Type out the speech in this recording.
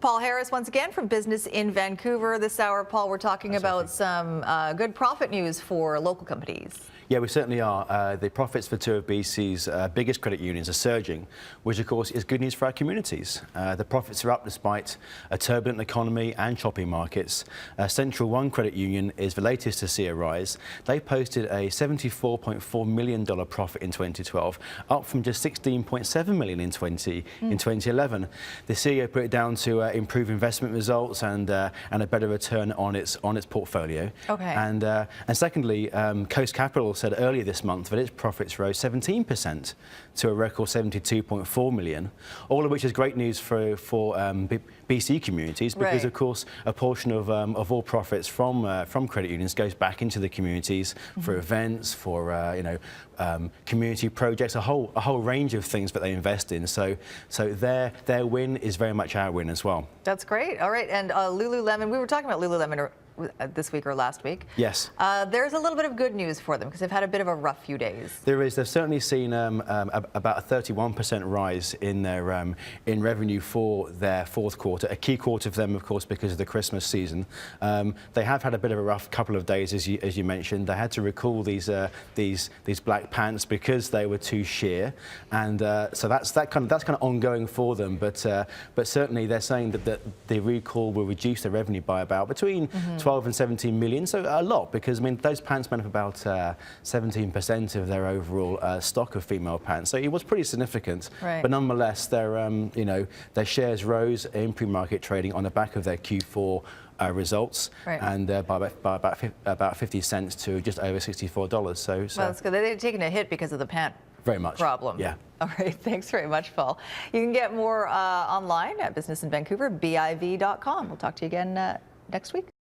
Paul Harris once again from Business in Vancouver. This hour, Paul, we're talking about some good profit news for local companies. Yeah, we certainly are. The profits for two of BC's biggest credit unions are surging, which of course is good news for our communities. The profits are up despite a turbulent economy and choppy markets. Central One Credit Union is the latest to see a rise. They posted a $74.4 million profit in 2012, up from just $16.7 million in 2011. The CEO put it down to improve investment results and a better return on its portfolio. Okay. And secondly, Coast Capital said earlier this month that its profits rose 17% to a record $72.4 million, all of which is great news for BC communities because, right, of course, a portion of all profits from credit unions goes back into the communities for events, for community projects, a whole range of things that they invest in. So their win is very much our win as well. That's great. All right, and Lululemon. We were talking about Lululemon this week or last week. Yes. There's a little bit of good news for them because they've had a bit of a rough few days. There is. They've certainly seen about a 31% rise in their in revenue for their fourth quarter. A key quarter for them, of course, because of the Christmas season. They have had a bit of a rough couple of days, as you mentioned. They had to recall these black pants because they were too sheer, and so that's kind of ongoing for them. But certainly they're saying that the recall will reduce their revenue by about between 12 and 17 million, so a lot, because I mean those pants made up about 17% of their overall stock of female pants, so it was pretty significant. Right. But nonetheless, their their shares rose in pre-market trading on the back of their Q4 results, right, and by about 50 cents to just over $64. So well, that's good. They've taken a hit because of the pant very much problem. Yeah. All right. Thanks very much, Paul. You can get more online at Business in Vancouver, BIV.com. We'll talk to you again next week.